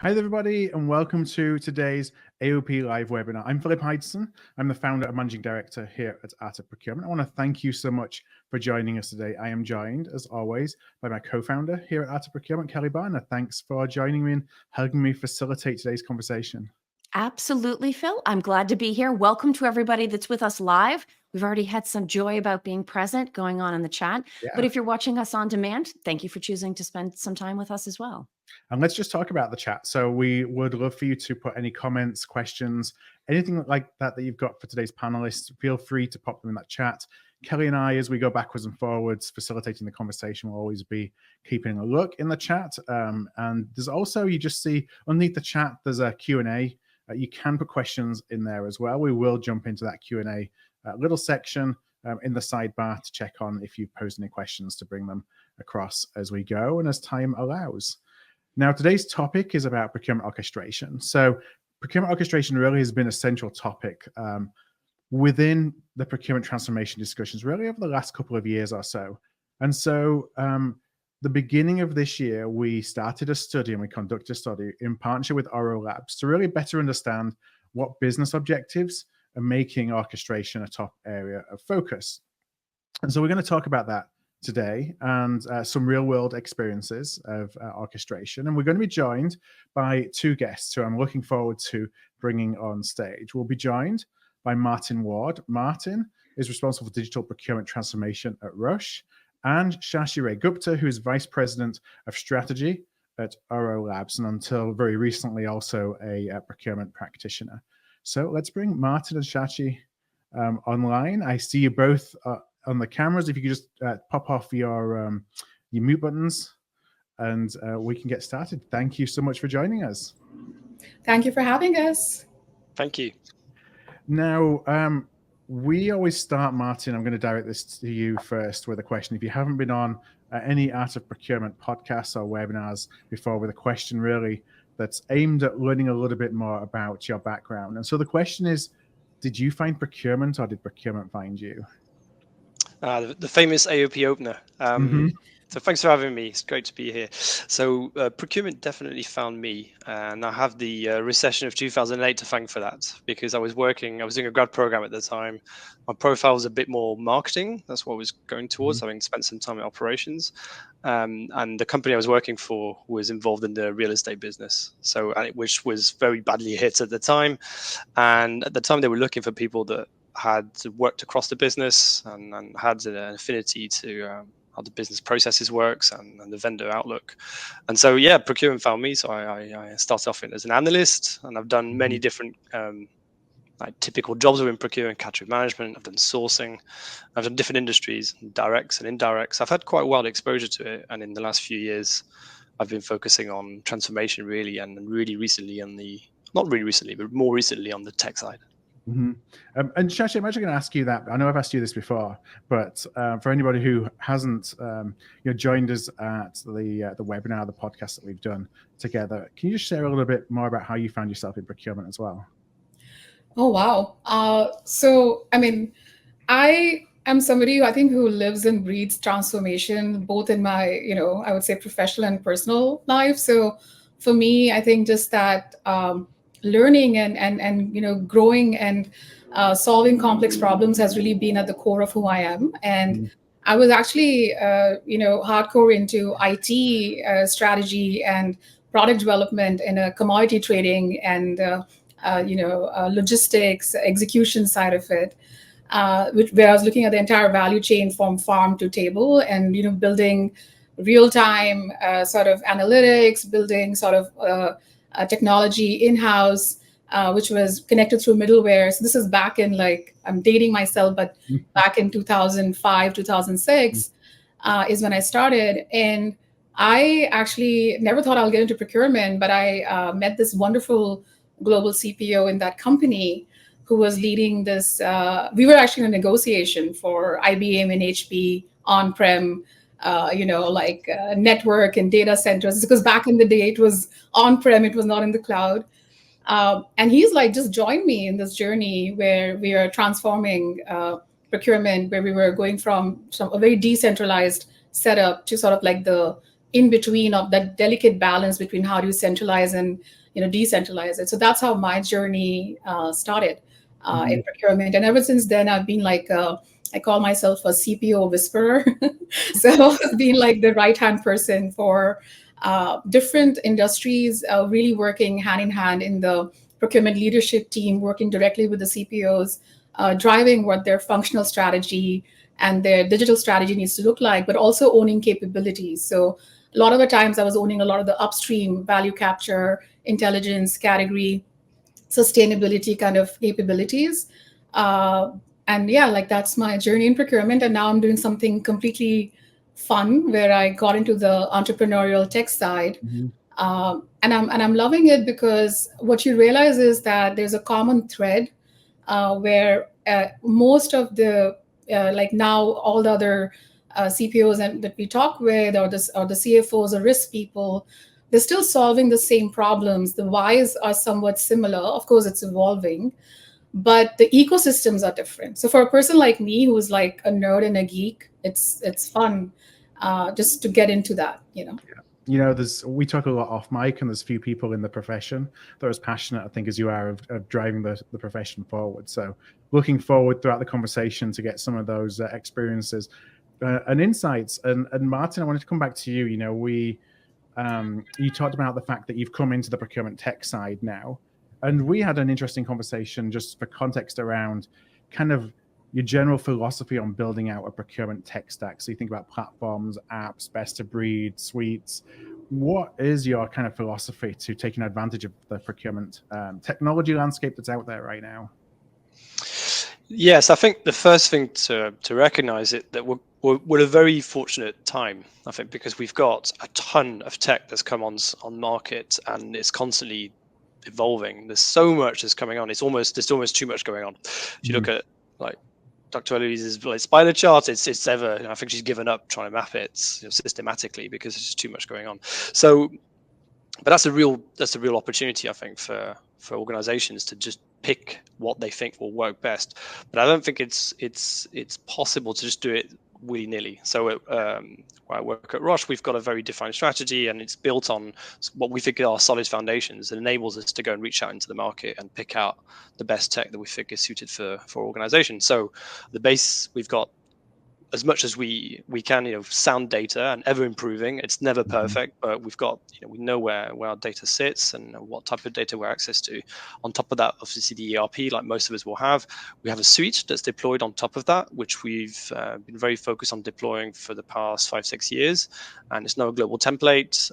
Hi everybody, and welcome to today's AOP Live webinar. I'm Philip Heidston. I'm the founder and managing director here at Art of Procurement. I want to thank you so much for joining us today. I am joined, as always, by my co-founder here at Art of Procurement, Kelly Barner. Thanks for joining me and helping me facilitate today's conversation. Absolutely, Phil. I'm glad to be here. Welcome to everybody that's with us live. We've already had some joy about being present going on in the chat. Yeah. But if you're watching us on demand, thank you for choosing to spend some time with us as well. And let's just talk about the chat. So we would love for you to put any comments, questions, anything like that you've got for today's panelists. Feel free to pop them in that chat. Kelly and I, as we go backwards and forwards, facilitating the conversation, will always be keeping a look in the chat. And there's also, you just see underneath the chat, there's a Q&A. You can put questions in there as well. We will jump into that Q&A little section in the sidebar to check on if you posed any questions to bring them across as we go and as time allows. Now, today's topic is about procurement orchestration. So procurement orchestration really has been a central topic within the procurement transformation discussions really over the last couple of years or so. And so the beginning of this year, we started a study and we conducted a study in partnership with ORO Labs to really better understand what business objectives are making orchestration a top area of focus. And so we're going to talk about that today and some real world experiences of orchestration. And we're going to be joined by two guests who I'm looking forward to bringing on stage. We'll be joined by Martin Ward. Martin is responsible for digital procurement transformation at Roche, and Shachi Rai Gupta, who is Vice President of Strategy at ORO Labs, and until very recently also a procurement practitioner. So let's bring Martin and Shachi online. I see you both on the cameras. If you could just pop off your mute buttons and we can get started. Thank you so much for joining us. Thank you for having us. Thank you. Now, we always start, Martin, I'm going to direct this to you first with a question. If you haven't been on any Art of Procurement podcasts or webinars before, with a question really that's aimed at learning a little bit more about your background. And so the question is, did you find procurement or did procurement find you? The famous AOP opener. So thanks for having me. It's great to be here. So procurement definitely found me, and I have the recession of 2008 to thank for that, because I was doing a grad program at the time. My profile was a bit more marketing. That's what I was going towards, having spent some time in operations. And the company I was working for was involved in the real estate business, which was very badly hit at the time. And at the time, they were looking for people that had worked across the business and had an affinity to how the business processes works and the vendor outlook. And so, yeah, procurement found me. So I started off as an analyst, and I've done many different typical jobs within procurement, category management. I've done sourcing. I've done different industries, directs and indirects. I've had quite wide exposure to it. And in the last few years, I've been focusing on transformation really, and really recently not really recently, but more recently on the tech side. And Shachi, I'm actually going to ask you that. I know I've asked you this before, but for anybody who hasn't joined us at the webinar, the podcast that we've done together, can you just share a little bit more about how you found yourself in procurement as well? Oh, wow. So, I mean, I am somebody who lives and breathes transformation, both in my, I would say professional and personal life. So for me, I think just that learning and growing and solving complex problems has really been at the core of who I am. And I was actually hardcore into IT strategy and product development in a commodity trading and logistics execution side of it, where I was looking at the entire value chain from farm to table, and building real-time sort of analytics, building sort of technology in-house, which was connected through middleware. So this is back in, I'm dating myself, but back in 2005, 2006 is when I started. And I actually never thought I'll get into procurement, but I met this wonderful global CPO in that company who was leading this. We were actually in a negotiation for IBM and HP on-prem, network and data centers, because back in the day it was on-prem, it was not in the cloud. And he's like, just join me in this journey where we are transforming procurement, where we were going from a very decentralized setup to sort of like the in between of that delicate balance between how do you centralize and decentralize it. So that's how my journey started in procurement, and ever since then I've been like I call myself a CPO whisperer. So I've been like the right hand person for different industries, really working hand in hand in the procurement leadership team, working directly with the CPOs, driving what their functional strategy and their digital strategy needs to look like, but also owning capabilities. So a lot of the times I was owning a lot of the upstream value capture, intelligence, category, sustainability kind of capabilities. And yeah, like that's my journey in procurement. And now I'm doing something completely fun where I got into the entrepreneurial tech side. And I'm loving it because what you realize is that there's a common thread where most of the like now all the other CPOs that we talk with, or the CFOs or risk people, they're still solving the same problems. The whys are somewhat similar. Of course, it's evolving, but the ecosystems are different. So for a person like me who's like a nerd and a geek, it's fun just to get into that. We talk a lot off mic, and there's few people in the profession that are as passionate, I think, as you are of driving the profession forward. So looking forward throughout the conversation to get some of those experiences and insights. And Martin, I wanted to come back to you. You talked about the fact that you've come into the procurement tech side now, and we had an interesting conversation just for context around kind of your general philosophy on building out a procurement tech stack. So you think about platforms, apps, best of breed, suites. What is your kind of philosophy to taking advantage of the procurement technology landscape that's out there right now? Yes, I think the first thing to recognize it that we're at a very fortunate time, I think, because we've got a ton of tech that's come on market, and it's constantly evolving. There's so much that's coming on. There's almost too much going on. If you look at like Dr. Eloise's spider chart, it's ever. I think she's given up trying to map it systematically because there's just too much going on. So, but that's a real opportunity, I think, for organizations to just pick what they think will work best. But I don't think it's possible to just do it willy-nilly. So where I work at Roche, we've got a very defined strategy, and it's built on what we think are solid foundations that enables us to go and reach out into the market and pick out the best tech that we think is suited for organizations. So the base, we've got as much as we can, sound data and ever improving. It's never perfect, but we've got, we know where our data sits and what type of data we're access to. On top of that, obviously the ERP, like most of us will have, we have a suite that's deployed on top of that, which we've been very focused on deploying for the past 5-6 years. And it's now a global template.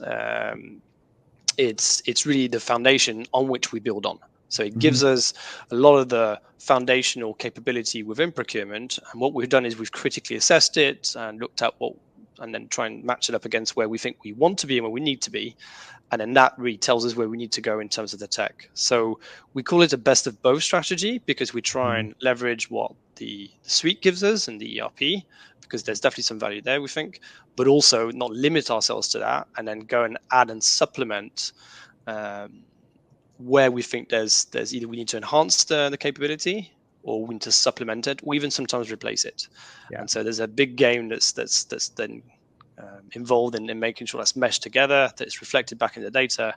It's really the foundation on which we build on. So it gives us a lot of the foundational capability within procurement. And what we've done is we've critically assessed it and looked at and then try and match it up against where we think we want to be and where we need to be. And then that really tells us where we need to go in terms of the tech. So we call it a best of both strategy, because we try and leverage what the suite gives us and the ERP, because there's definitely some value there, we think, but also not limit ourselves to that, and then go and add and supplement where we think there's either we need to enhance the capability, or we need to supplement it, or even sometimes replace it. And so there's a big game that's then involved in making sure that's meshed together, that it's reflected back in the data,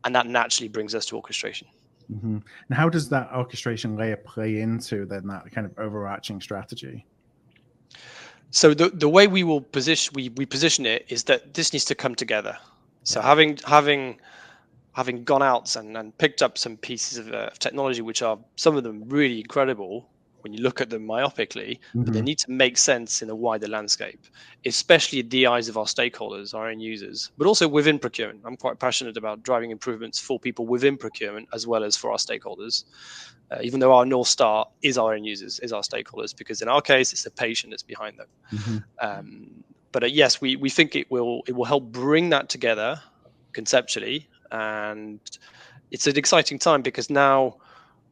and that naturally brings us to orchestration. And how does that orchestration layer play into then that kind of overarching strategy? So the way we will position it is that this needs to come together. So having gone out and picked up some pieces of technology, which are some of them really incredible when you look at them myopically, but they need to make sense in a wider landscape, especially at the eyes of our stakeholders, our end users, but also within procurement. I'm quite passionate about driving improvements for people within procurement as well as for our stakeholders, even though our North Star is our end users, is our stakeholders, because in our case, it's the patient that's behind them. But yes, we think it will help bring that together conceptually. And it's an exciting time because now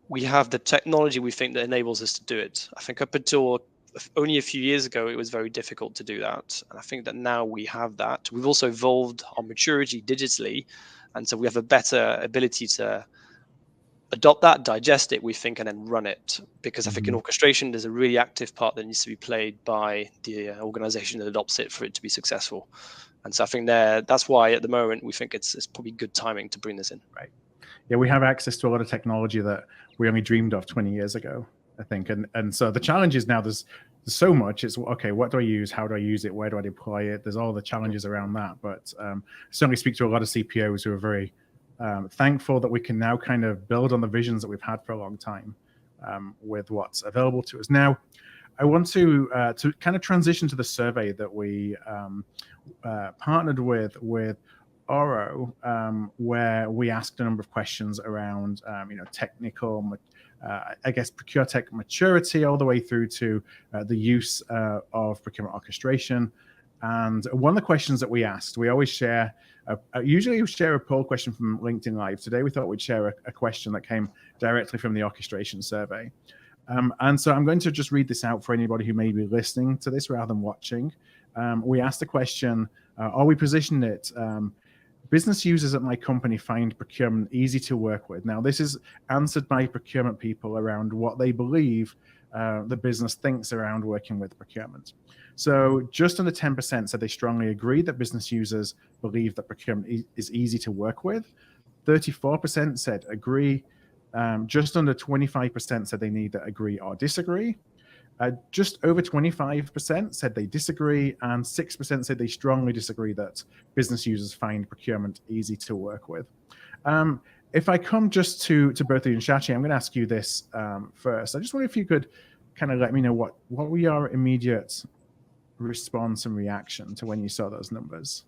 we have the technology we think that enables us to do it. I think up until only a few years ago, it was very difficult to do that. And I think that now we have that. We've also evolved our maturity digitally. And so we have a better ability to adopt that, digest it, we think, and then run it. Because I think in orchestration, there's a really active part that needs to be played by the organization that adopts it for it to be successful. And so I think that's why at the moment we think it's probably good timing to bring this in. Right. Yeah, we have access to a lot of technology that we only dreamed of 20 years ago, I think. And so the challenge is now there's so much. It's, okay, what do I use? How do I use it? Where do I deploy it? There's all the challenges around that. But I certainly speak to a lot of CPOs who are very thankful that we can now kind of build on the visions that we've had for a long time with what's available to us. Now, I want to kind of transition to the survey that we partnered with ORO, where we asked a number of questions around, technical, I guess, procure tech maturity, all the way through to the use of procurement orchestration. And one of the questions that we asked, we always share, usually we share a poll question from LinkedIn Live. Today we thought we'd share a question that came directly from the orchestration survey. And so I'm going to just read this out for anybody who may be listening to this rather than watching. We asked the question, or we positioned it, business users at my company find procurement easy to work with. Now, this is answered by procurement people around what they believe the business thinks around working with procurement. So just under 10% said they strongly agree that business users believe that procurement is easy to work with. 34% said agree. Just under 25% said they neither agree or disagree. Just over 25% said they disagree, and 6% said they strongly disagree that business users find procurement easy to work with. If I come just to both of you, and Shachi, I'm going to ask you this first. I just wonder if you could kind of let me know what were your immediate response and reaction to when you saw those numbers?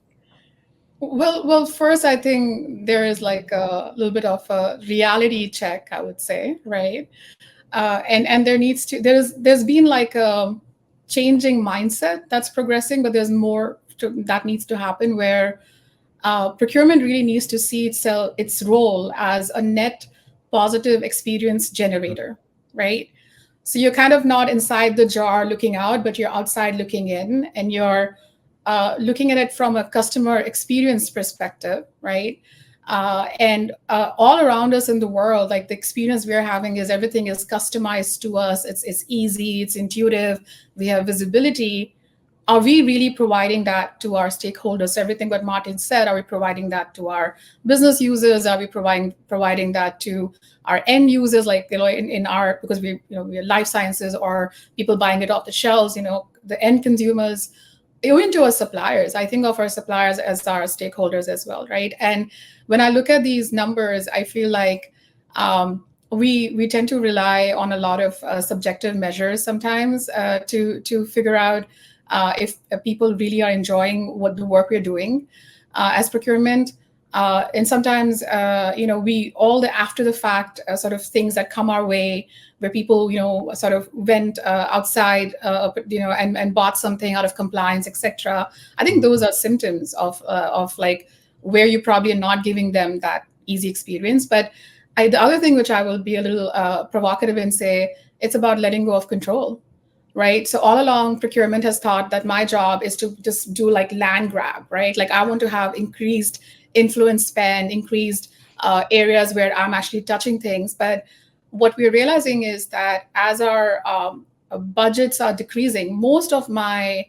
Well, first, I think there is like a little bit of a reality check, I would say, right? And there's been like a changing mindset that's progressing, but there's more that needs to happen, where procurement really needs to see its role as a net positive experience generator, right? So you're kind of not inside the jar looking out, but you're outside looking in, and you're looking at it from a customer experience perspective, right? And all around us in the world, like the experience we're having is everything is customized to us. It's easy, it's intuitive, we have visibility. Are we really providing that to our stakeholders? Everything what Martin said, are we providing that to our business users? Are we providing that to our end users, like, in our, because we are life sciences, or people buying it off the shelves, the end consumers, even to our suppliers? I think of our suppliers as our stakeholders as well, right? And when I look at these numbers, I feel like we tend to rely on a lot of subjective measures sometimes to figure out if people really are enjoying what the work we're doing as procurement. And sometimes, we all the after the fact sort of things that come our way, where people, sort of went outside, and bought something out of compliance, etc. I think those are symptoms of like where you probably are not giving them that easy experience. But the other thing, which I will be a little provocative and say, it's about letting go of control. Right. So all along, procurement has thought that my job is to just do like land grab, right? Like I want to have increased influence spend, increased areas where I'm actually touching things. But what we're realizing is that as our budgets are decreasing, most of my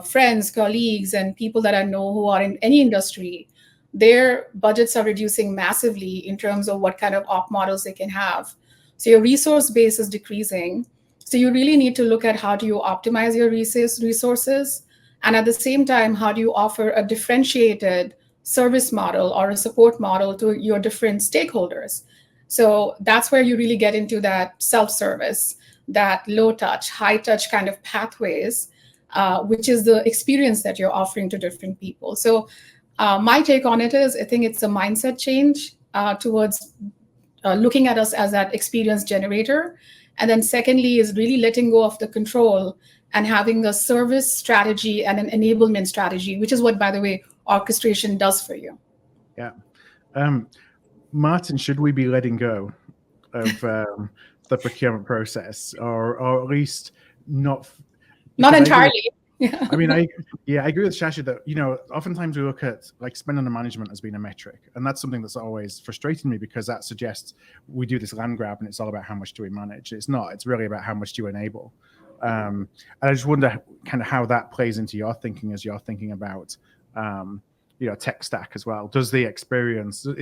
friends, colleagues, and people that I know who are in any industry, their budgets are reducing massively in terms of what kind of op models they can have. So your resource base is decreasing. So you really need to look at how do you optimize your resources, and at the same time, how do you offer a differentiated service model or a support model to your different stakeholders. So that's where you really get into that self-service, that low touch, high touch kind of pathways, which is the experience that you're offering to different people. So my take on it is, I think it's a mindset change towards looking at us as that experience generator. And then secondly is really letting go of the control and having a service strategy and an enablement strategy, which is what, by the way, orchestration does for you. Yeah. Martin, should we be letting go of the procurement process, or at least not entirely? Yeah. I mean, I agree with Shachi that, oftentimes we look at like spend under management as being a metric. And that's something that's always frustrated me, because that suggests we do this land grab and it's all about how much do we manage. It's not, it's really about how much do you enable. And I just wonder kind of how that plays into your thinking as you're thinking about, tech stack as well. Is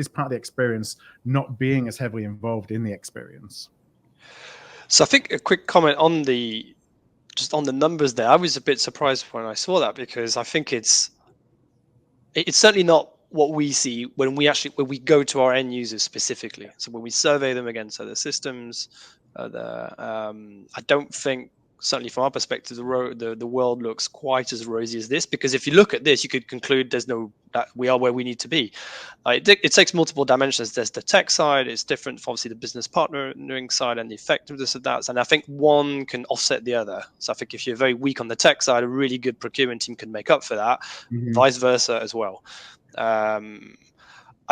part of the experience not being as heavily involved in the experience? So I think a quick comment on the numbers there. I was a bit surprised when I saw that, because I think it's certainly not what we see when we go to our end users specifically. So when we survey them against other systems, I don't think, certainly from our perspective, the world looks quite as rosy as this. Because if you look at this, you could conclude that we are where we need to be. It takes multiple dimensions. There's the tech side; it's different from obviously the business partnering side and the effectiveness of that. And I think one can offset the other. So I think if you're very weak on the tech side, a really good procurement team can make up for that. Mm-hmm. Vice versa as well. I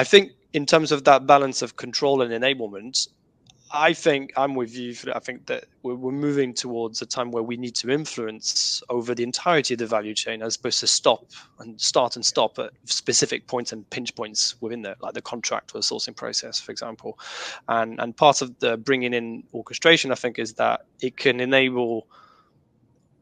think in terms of that balance of control and enablement, I think I'm with you. I think that we're moving towards a time where we need to influence over the entirety of the value chain, as opposed to start and stop at specific points and pinch points within that, like the contract or the sourcing process, for example. And part of the bringing in orchestration, I think, is that it can enable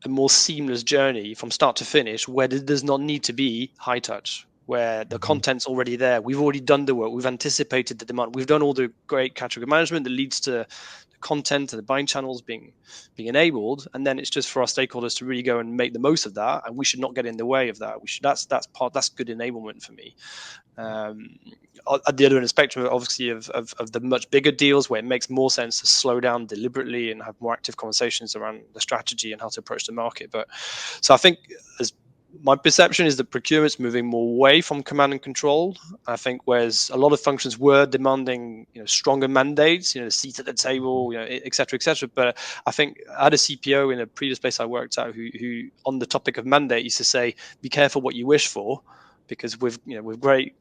a more seamless journey from start to finish, where there does not need to be high touch, where the content's already there. We've already done the work. We've anticipated the demand. We've done all the great category management that leads to the content and the buying channels being enabled. And then it's just for our stakeholders to really go and make the most of that. And we should not get in the way of that. That's good enablement for me. At the other end of the spectrum, obviously, of the much bigger deals, where it makes more sense to slow down deliberately and have more active conversations around the strategy and how to approach the market. But so I think, as my perception is that procurement's moving more away from command and control. I think whereas a lot of functions were demanding, stronger mandates, the seat at the table, et cetera, et cetera. But I think I had a CPO in a previous place I worked at who on the topic of mandate used to say, "Be careful what you wish for, because with great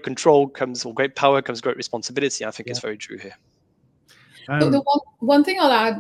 control comes, or great power comes great responsibility." I think it's very true here. So the one thing I'll add,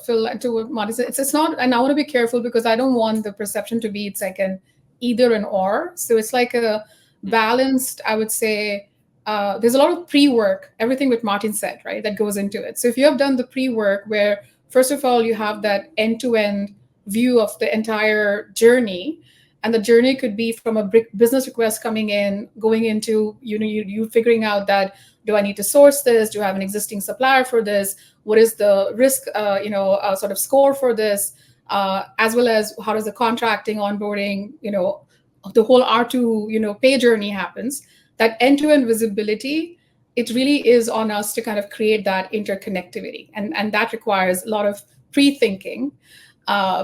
Phil, to what Marty said, it's not, and I want to be careful, because I don't want the perception to be it's like an either and or. So it's like a balanced, I would say, there's a lot of pre-work, everything that Martin said, right, that goes into it. So if you have done the pre-work, where first of all, you have that end-to-end view of the entire journey, and the journey could be from a business request coming in, going into, you figuring out that, do I need to source this? Do I have an existing supplier for this? What is the risk, sort of score for this? As well as how does the contracting, onboarding, the whole R2, pay journey happens. That end-to-end visibility, it really is on us to kind of create that interconnectivity. And that requires a lot of pre-thinking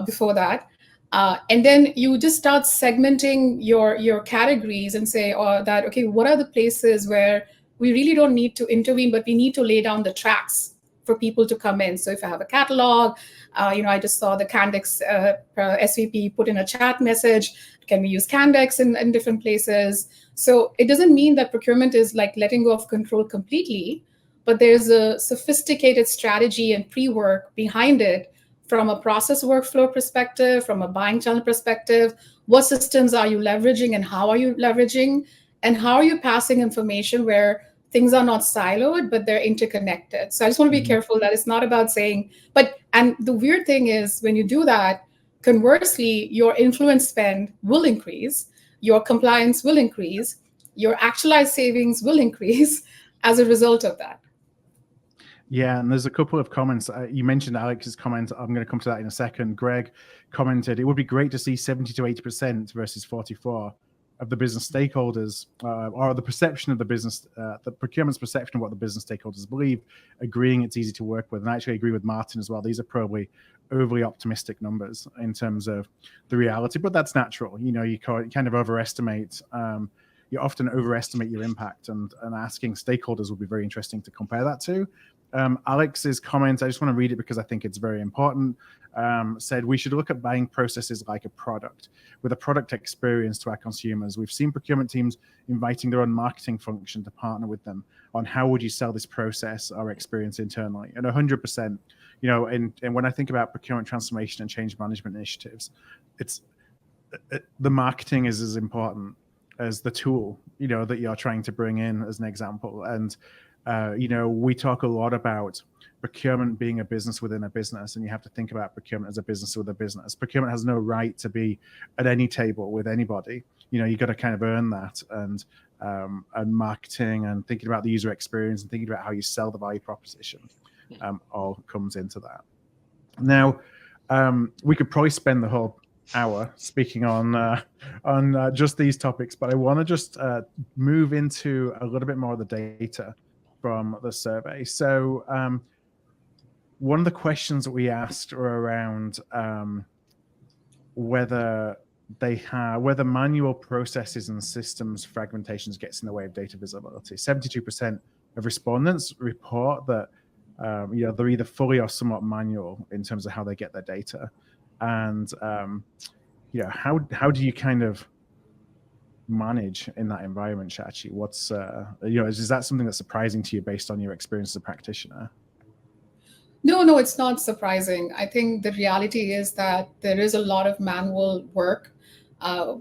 before that. And then you just start segmenting your categories and say, okay, what are the places where we really don't need to intervene, but we need to lay down the tracks for people to come in. So if I have a catalog, I just saw the Candex SVP put in a chat message. Can we use Candex in different places? So it doesn't mean that procurement is like letting go of control completely, but there's a sophisticated strategy and pre-work behind it, from a process workflow perspective, from a buying channel perspective. What systems are you leveraging, and how are you leveraging? And how are you passing information where things are not siloed, but they're interconnected? So I just want to be careful that it's not about saying, and the weird thing is, when you do that, conversely, your influence spend will increase, your compliance will increase, your actualized savings will increase as a result of that. Yeah, and there's a couple of comments. You mentioned Alex's comment. I'm going to come to that in a second. Greg commented, it would be great to see 70 to 80% versus 44 of the business stakeholders, or the perception of the business, the procurement's perception of what the business stakeholders believe, agreeing it's easy to work with. And I actually agree with Martin as well. These are probably overly optimistic numbers in terms of the reality, but that's natural. You kind of overestimate, you often overestimate your impact, and asking stakeholders would be very interesting to compare that to. Alex's comment, I just want to read it because I think it's very important, said we should look at buying processes like a product, with a product experience to our consumers. We've seen procurement teams inviting their own marketing function to partner with them on how would you sell this process or experience internally. And 100%, and when I think about procurement transformation and change management initiatives, the marketing is as important as the tool, that you're trying to bring in as an example. And, we talk a lot about procurement being a business within a business, and you have to think about procurement as a business with a business. Procurement has no right to be at any table with anybody. You got to kind of earn that, and marketing and thinking about the user experience and thinking about how you sell the value proposition all comes into that. Now, we could probably spend the whole hour speaking on just these topics, but I want to just move into a little bit more of the data from the survey. So one of the questions that we asked were around whether manual processes and systems fragmentations gets in the way of data visibility. 72% of respondents report that they're either fully or somewhat manual in terms of how they get their data. And how do you kind of manage in that environment, Shachi? What's is that something that's surprising to you based on your experience as a practitioner? No, it's not surprising. I think the reality is that there is a lot of manual work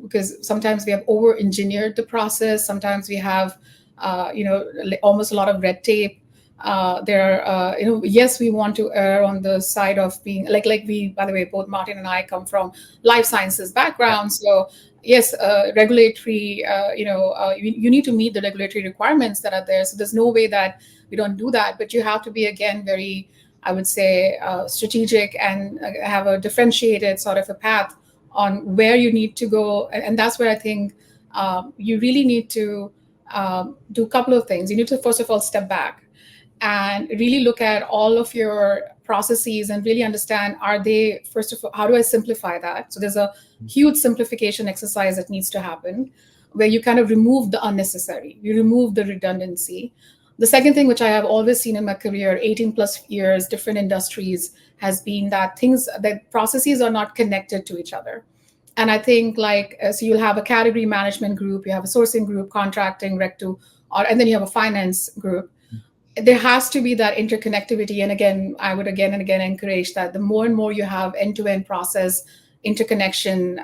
because sometimes we have over-engineered the process. Sometimes we have, almost a lot of red tape. Yes, we want to err on the side of being like we, by the way, both Martin and I come from life sciences background. So yes, regulatory, you need to meet the regulatory requirements that are there. So there's no way that we don't do that, but you have to be, again, very, I would say, strategic and have a differentiated sort of a path on where you need to go. And that's where I think you really need to do a couple of things. You need to, first of all, step back and really look at all of your processes and really understand, first of all, how do I simplify that? So there's a huge simplification exercise that needs to happen where you kind of remove the unnecessary, you remove the redundancy. The second thing, which I have always seen in my career, 18 plus years, different industries, has been that processes are not connected to each other. And I think so you'll have a category management group, you have a sourcing group, contracting, and then you have a finance group. There has to be that interconnectivity. And again, I would again and again encourage that the more and more you have end-to-end process interconnection,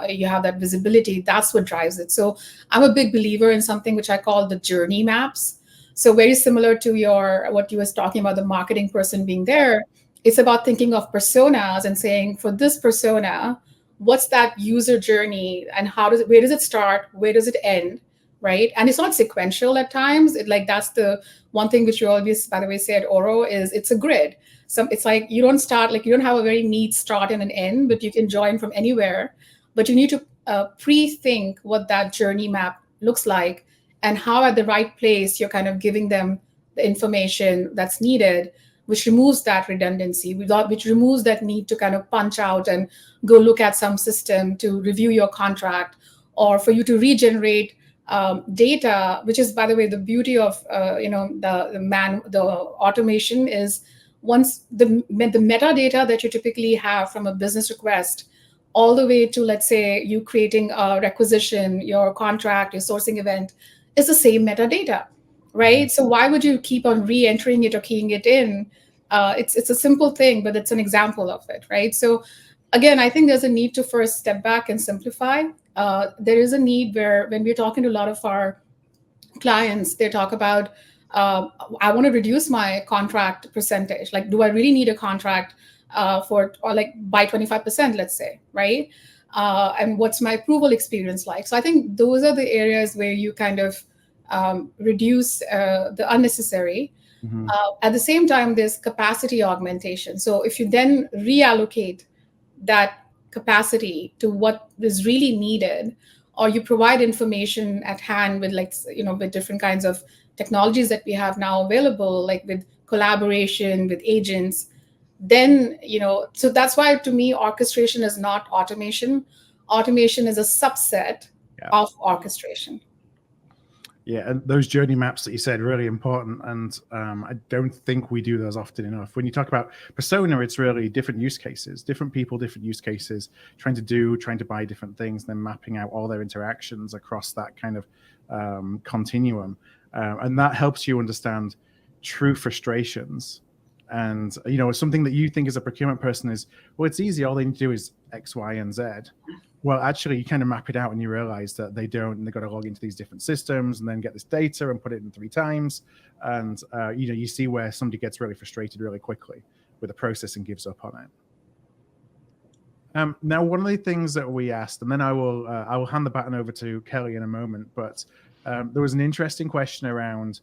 you have that visibility, that's what drives it. So I'm a big believer in something which I call the journey maps. So very similar to what you was talking about, the marketing person being there, it's about thinking of personas and saying, for this persona, what's that user journey and where does it start? Where does it end? Right? And it's not sequential at times. That's the one thing which you always, by the way, say at ORO is it's a grid. So it's like you don't start, you don't have a very neat start and an end, but you can join from anywhere. But you need to pre-think what that journey map looks like and how at the right place you're kind of giving them the information that's needed, which removes that redundancy, which removes that need to kind of punch out and go look at some system to review your contract or for you to regenerate data, which is, by the way, the beauty of the automation is once the metadata that you typically have from a business request all the way to, let's say, you creating a requisition, your contract, your sourcing event is the same metadata, right? So why would you keep on re-entering it or keying it in? It's a simple thing, but it's an example of it, right? So again, I think there's a need to first step back and simplify. There is a need where when we're talking to a lot of our clients, they talk about, I want to reduce my contract percentage. Do I really need a contract by 25%, let's say, right? And what's my approval experience like? So I think those are the areas where you kind of reduce the unnecessary. Mm-hmm. At the same time, there's capacity augmentation. So if you then reallocate that capacity to what is really needed, or you provide information at hand with with different kinds of technologies that we have now available, like with collaboration, with agents, then, so that's why to me, orchestration is not automation. Automation is a subset of orchestration. Yeah, and those journey maps that you said, really important. And I don't think we do those often enough. When you talk about persona, it's really different use cases, different people, different use cases, trying to buy different things, then mapping out all their interactions across that kind of continuum. And that helps you understand true frustrations. And, something that you think as a procurement person is, well, it's easy. All they need to do is X, Y, and Z. Well, actually, you kind of map it out and you realize that they don't, and they've got to log into these different systems and then get this data and put it in 3 times. And, you see where somebody gets really frustrated really quickly with the process and gives up on it. Now, one of the things that we asked, and then I will hand the baton over to Kelly in a moment, but there was an interesting question around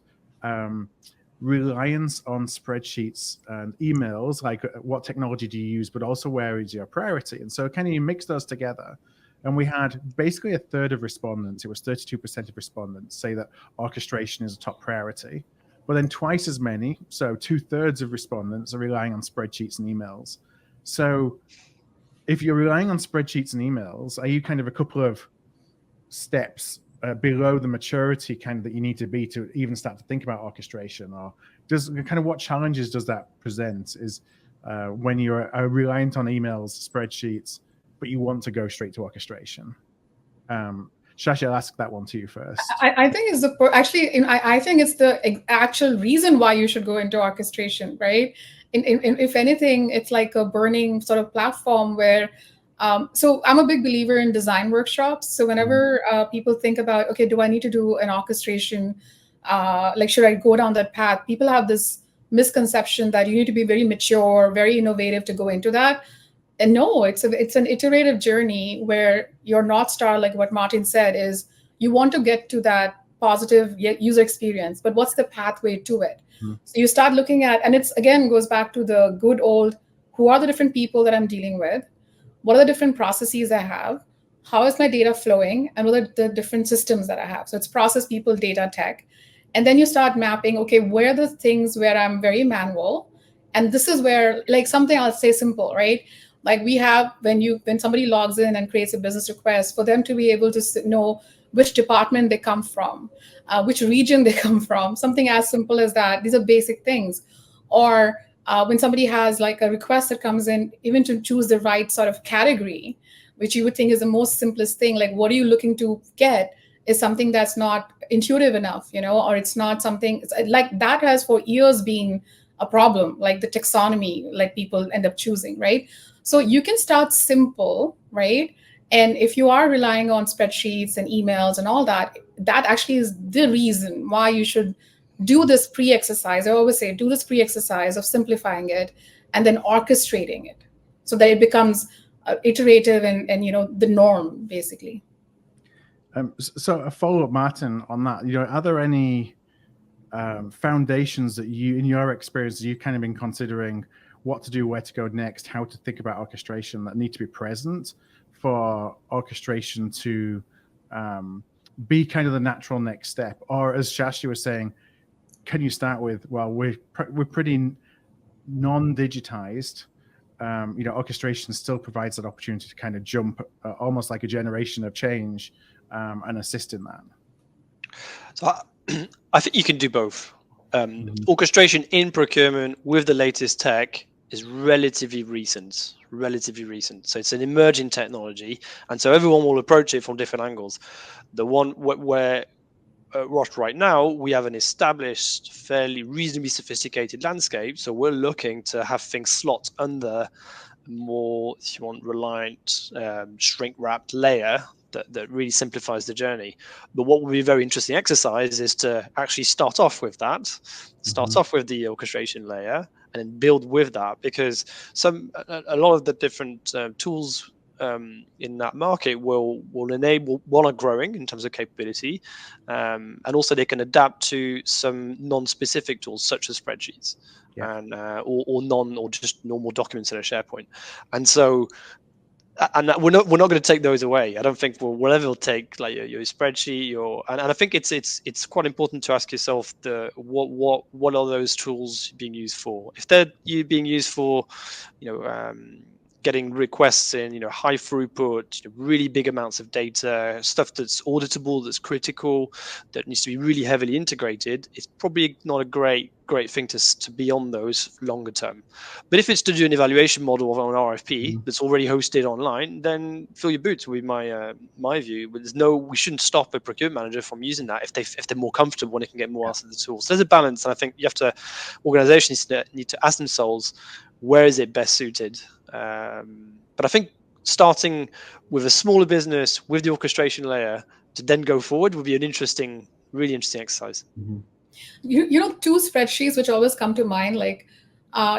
reliance on spreadsheets and emails, like what technology do you use, but also where is your priority? And so kind of you mix those together. And we had basically a third of respondents, it was 32% of respondents, say that orchestration is a top priority. But then twice as many, so 2/3 of respondents are relying on spreadsheets and emails. So if you're relying on spreadsheets and emails, are you kind of a couple of steps below the maturity kind of that you need to be to even start to think about orchestration? Or does kind of what challenges does that present is when you're reliant on emails, spreadsheets, but you want to go straight to orchestration? Shachi, I'll ask that one to you first. I think it's I think it's the actual reason why you should go into orchestration, right? If anything, it's like a burning sort of platform where. So I'm a big believer in design workshops. So whenever people think about, okay, do I need to do an orchestration? Like, should I go down that path? People have this misconception that you need to be very mature, very innovative to go into that. And no, it's an iterative journey where your North Star, like what Martin said, is you want to get to that positive user experience, but what's the pathway to it? So you start looking at, and it's again goes back to the good old, who are the different people that I'm dealing with? What are the different processes I have? How is my data flowing? And what are the different systems that I have? So it's process, people, data, tech. And then you start mapping, okay, where are the things where I'm very manual? And this is where, like, something I'll say simple, right? Like we have, when somebody logs in and creates a business request, for them to be able to know which department they come from, which region they come from, something as simple as that. These are basic things. Or when somebody has like a request that comes in, even to choose the right sort of category, which you would think is the most simplest thing, like what are you looking to get, is something that's not intuitive enough, or it's not something like that has for years been a problem, like the taxonomy, like people end up choosing, right? So you can start simple, right? And if you are relying on spreadsheets and emails and all that, that actually is the reason why you should do this pre-exercise. I always say, do this pre-exercise of simplifying it and then orchestrating it so that it becomes iterative and the norm, basically. So a follow-up, Martin, on that, are there any foundations that you, in your experience, you've kind of been considering what to do, where to go next, how to think about orchestration that need to be present for orchestration to be kind of the natural next step? Or as Shachi was saying, can you start with, well, we're pretty non-digitized, orchestration still provides that opportunity to kind of jump almost like a generation of change and assist in that? So I think you can do both. Orchestration in procurement with the latest tech is relatively recent. So it's an emerging technology, and so everyone will approach it from different angles. The one where Roche right now, we have an established, fairly reasonably sophisticated landscape. So we're looking to have things slot under more, if you want, reliant, shrink-wrapped layer that really simplifies the journey. But what will be a very interesting exercise is to actually start off with that, off with the orchestration layer, and then build with that, because a lot of the different tools in that market will enable, one, are growing in terms of capability, and also they can adapt to some non-specific tools such as spreadsheets, and or just normal documents in a SharePoint. And so and we're not going to take those away. I don't think we'll ever take like your spreadsheet, and I think it's quite important to ask yourself what are those tools being used for. If they're being used for getting requests in, high throughput, really big amounts of data, stuff that's auditable, that's critical, that needs to be really heavily integrated, it's probably not a great thing to be on those longer term. But if it's to do an evaluation model of an RFP that's already hosted online, then fill your boots, would be my view. But we shouldn't stop a procurement manager from using that if they're more comfortable and they can get more out of the tools. So there's a balance, and I think organizations need to ask themselves, where is it best suited? But I think starting with a smaller business with the orchestration layer to then go forward would be an interesting, really interesting exercise. Mhm. You know, two spreadsheets which always come to mind, like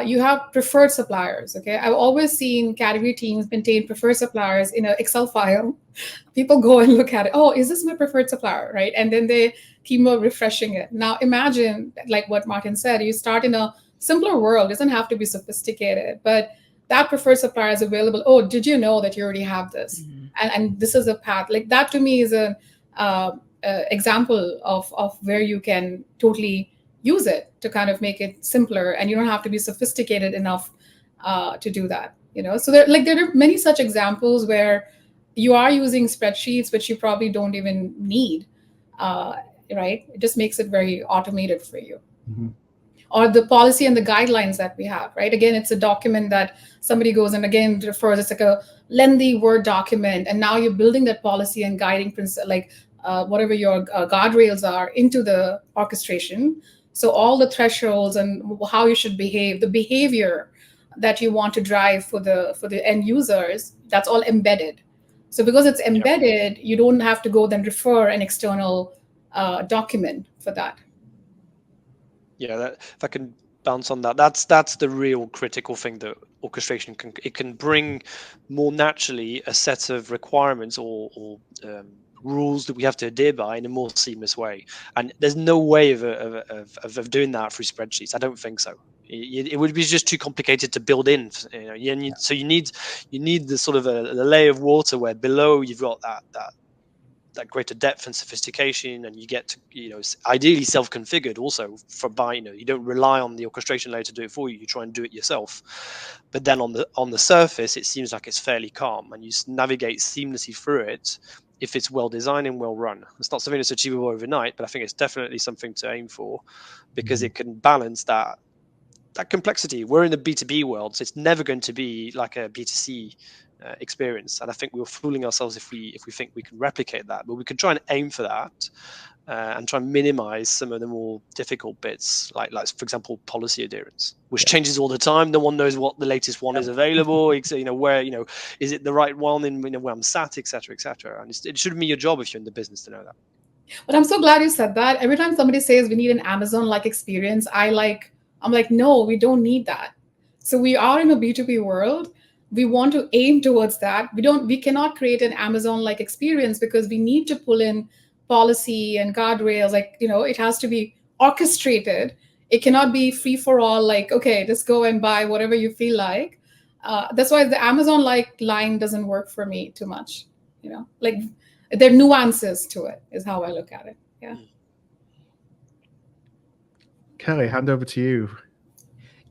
you have preferred suppliers. Okay, I've always seen category teams maintain preferred suppliers in an Excel file. People go and look at it. Oh, is this my preferred supplier, right? And then they keep refreshing it. Now imagine, like what Martin said, you start in a simpler world. It doesn't have to be sophisticated, but that preferred supplier is available. Oh, did you know that you already have this? And this is a path. Like that to me is a example of where you can totally use it to kind of make it simpler, and you don't have to be sophisticated enough to do that. You know, so there are many such examples where you are using spreadsheets which you probably don't even need, right? It just makes it very automated for you. Mhm. Or the policy and the guidelines that we have, right? Again, it's a document that somebody goes and again refers. It's like a lengthy Word document, and now you're building that policy and guiding principle, like whatever your guardrails are, into the orchestration. So all the thresholds and how you should behave, the behavior that you want to drive for the end users, that's all embedded. So because it's embedded, you don't have to go then refer an external document for that. Yeah, if I can bounce on that, that's the real critical thing that orchestration can bring more naturally a set of requirements or rules that we have to adhere by in a more seamless way. And there's no way of doing that through spreadsheets. I don't think so. It would be just too complicated to build in. So you need the sort of a layer of water where below you've got that greater depth and sophistication, and you get to, ideally self-configured also you don't rely on the orchestration layer to do it for you. You try and do it yourself, but then on the surface it seems like it's fairly calm, and you navigate seamlessly through it if it's well designed and well run. It's not something that's achievable overnight, but I think it's definitely something to aim for, because it can balance that complexity. We're in the B2B world, so it's never going to be like a B2C experience, and I think we're fooling ourselves if we think we can replicate that. But we can try and aim for that, and try and minimize some of the more difficult bits, like for example policy adherence, which changes all the time. No one knows what the latest one is available. Where is it the right one in where I'm sat, etc., etc. And it shouldn't be your job if you're in the business to know that. But I'm so glad you said that. Every time somebody says we need an Amazon-like experience, I'm like, no, we don't need that. So we are in a B2B world. We want to aim towards that. We cannot create an Amazon-like experience, because we need to pull in policy and guardrails. It has to be orchestrated. It cannot be free for all, like, okay, just go and buy whatever you feel like. That's why the Amazon-like line doesn't work for me too much. Like there are nuances to it, is how I look at it. Yeah. Kelly, hand over to you.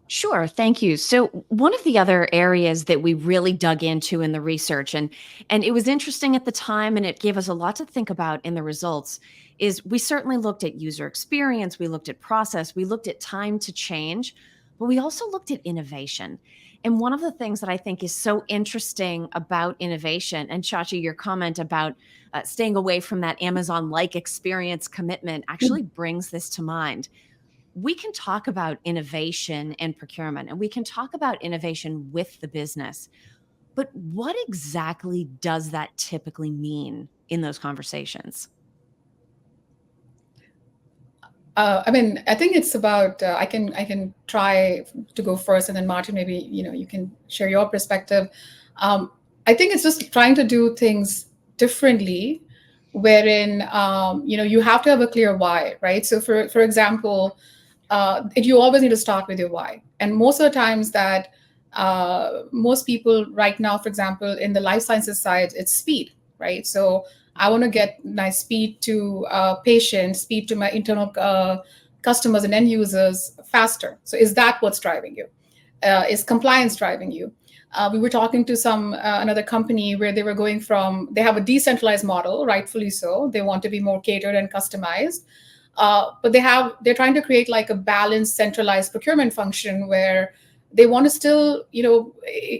Sure, thank you. So one of the other areas that we really dug into in the research, and it was interesting at the time, and it gave us a lot to think about in the results, is we certainly looked at user experience, we looked at process, we looked at time to change, but we also looked at innovation. And one of the things that I think is so interesting about innovation, and Shachi, your comment about staying away from that Amazon-like experience commitment actually brings this to mind. We can talk about innovation and procurement, and we can talk about innovation with the business, but what exactly does that typically mean in those conversations? I think it's about, I can try to go first, and then Martin, maybe, you can share your perspective. I think it's just trying to do things differently, wherein, you have to have a clear why, right? So for example, you always need to start with your why. And most of the times that most people right now, for example, in the life sciences side, it's speed, right? So I want to get my speed to patients, speed to my internal customers and end users faster. So is that what's driving you? Is compliance driving you? We were talking to another company where they were they have a decentralized model, rightfully so. They want to be more catered and customized. But they're trying to create like a balanced, centralized procurement function where they want to still,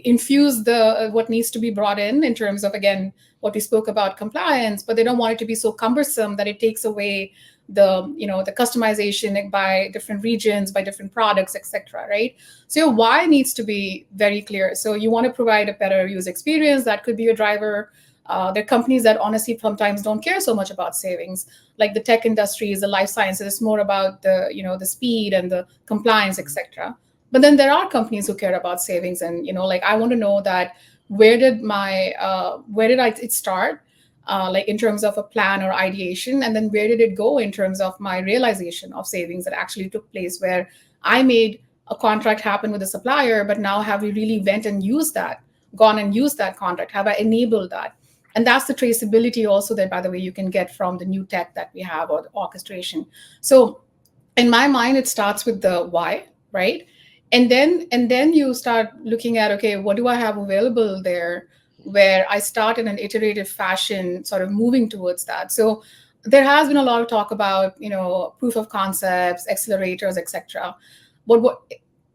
infuse what needs to be brought in terms of, again, what we spoke about, compliance, but they don't want it to be so cumbersome that it takes away the customization by different regions, by different products, etc. Right? So your why needs to be very clear. So you want to provide a better user experience. That could be a driver. There are companies that honestly sometimes don't care so much about savings, like the tech industries, the life sciences. It's more about the speed and the compliance, etc. But then there are companies who care about savings, and like I want to know that where did it start, like in terms of a plan or ideation, and then where did it go in terms of my realization of savings that actually took place, where I made a contract happen with a supplier, but now have we really gone and used that contract? Have I enabled that? And that's the traceability also that, by the way, you can get from the new tech that we have, or the orchestration. So in my mind, it starts with the why, right? And then you start looking at, okay, what do I have available there, where I start in an iterative fashion, sort of moving towards that. So there has been a lot of talk about proof of concepts, accelerators, etc. But what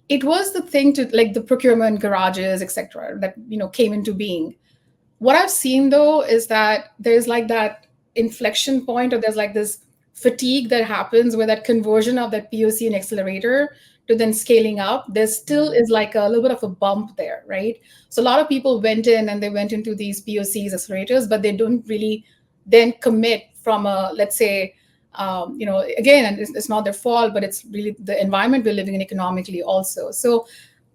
it was the thing to, like, the procurement garages, etc., that came into being. What I've seen though is that there's like that inflection point, or there's like this fatigue that happens where that conversion of that POC and accelerator to then scaling up, there still is like a little bit of a bump there, right? So a lot of people went into these POCs, accelerators, but they don't really then commit from a, let's say, again, and it's not their fault, but it's really the environment we're living in economically also. So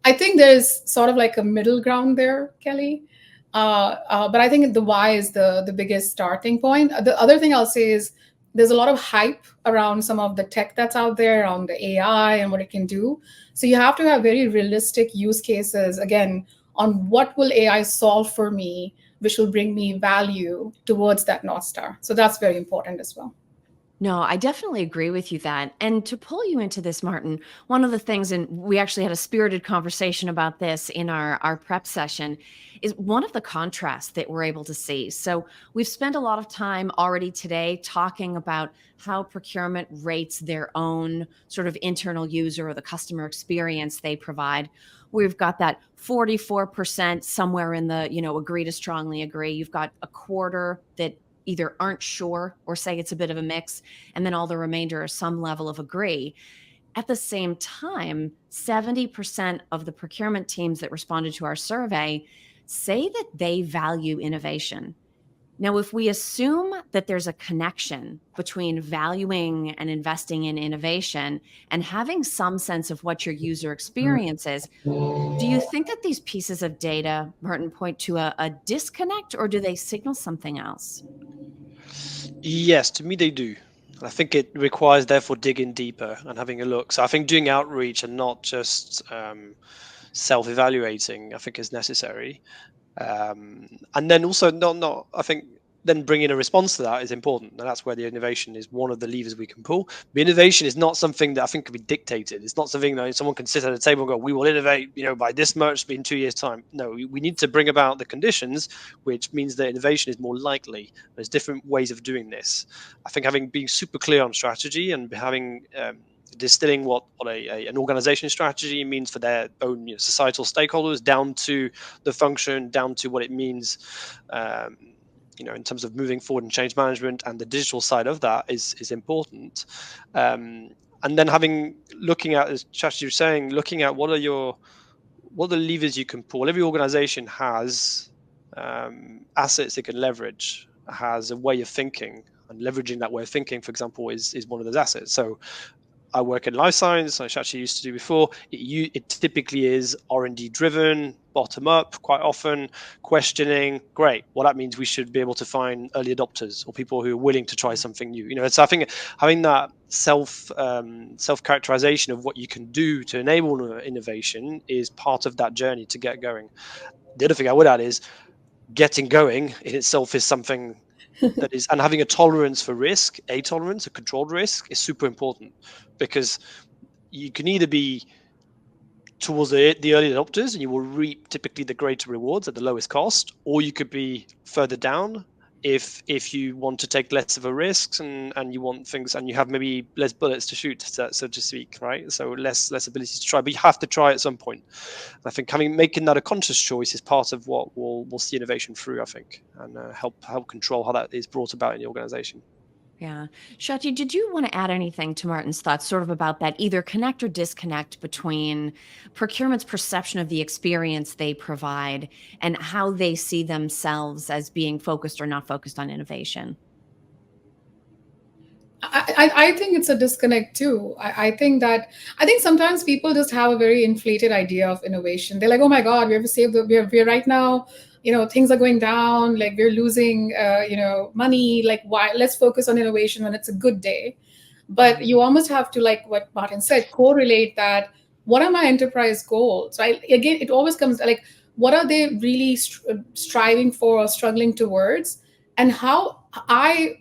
I think there's sort of like a middle ground there, Kelly. But I think the why is the biggest starting point. The other thing I'll say is there's a lot of hype around some of the tech that's out there, around the AI and what it can do. So you have to have very realistic use cases, again, on what will AI solve for me, which will bring me value towards that North Star. So that's very important as well. No, I definitely agree with you that. And to pull you into this, Martin, one of the things, and we actually had a spirited conversation about this in our prep session, is one of the contrasts that we're able to see. So we've spent a lot of time already today talking about how procurement rates their own sort of internal user or the customer experience they provide. We've got that 44% somewhere in the, agree to strongly agree. You've got a quarter that either aren't sure or say it's a bit of a mix, and then all the remainder are some level of agree. At the same time, 70% of the procurement teams that responded to our survey say that they value innovation. Now, if we assume that there's a connection between valuing and investing in innovation and having some sense of what your user experience is, do you think that these pieces of data, Martin, point to a disconnect, or do they signal something else? Yes, to me they do. I think it requires therefore digging deeper and having a look. So I think doing outreach and not just self-evaluating, I think is necessary. And then also not I think then bringing a response to that is important, and that's where the innovation is one of the levers we can pull. But innovation is not something that I think can be dictated. It's not something that someone can sit at a table and go, we will innovate by this much in 2 years time. No, we need to bring about the conditions, which means that innovation is more likely. There's different ways of doing this. I think having being super clear on strategy and having distilling what an organization strategy means for their own societal stakeholders, down to the function, down to what it means in terms of moving forward in change management, and the digital side of that is important. And then looking at, as Shachi was saying, looking at what are the levers you can pull. Every organization has assets it can leverage, has a way of thinking, and leveraging that way of thinking, for example, is one of those assets. So I work in life science, like Shachi used to do before. It typically is R&D driven, bottom up, quite often, questioning. Great. Well, that means we should be able to find early adopters or people who are willing to try something new. So I think having that self characterization of what you can do to enable innovation is part of that journey to get going. The other thing I would add is getting going in itself is something that is, and having a tolerance for risk, a controlled risk, is super important, because you can either be towards the early adopters and you will reap typically the greater rewards at the lowest cost, or you could be further down if you want to take less of a risk and you want things, and you have maybe less bullets to shoot, so to speak, right? So less ability to try, but you have to try at some point. And I think making that a conscious choice is part of what will see innovation through, I think, and help control how that is brought about in the organization. Yeah. Shachi, did you want to add anything to Martin's thoughts sort of about that either connect or disconnect between procurement's perception of the experience they provide and how they see themselves as being focused or not focused on innovation? I think it's a disconnect too. I think sometimes people just have a very inflated idea of innovation. They're like, oh my God, we have to save we're right now, things are going down, like we're losing, money. Like, why? Let's focus on innovation when it's a good day. But you almost have to, like what Martin said, correlate that. What are my enterprise goals? Right? Again, it always comes like, what are they really striving for or struggling towards? And how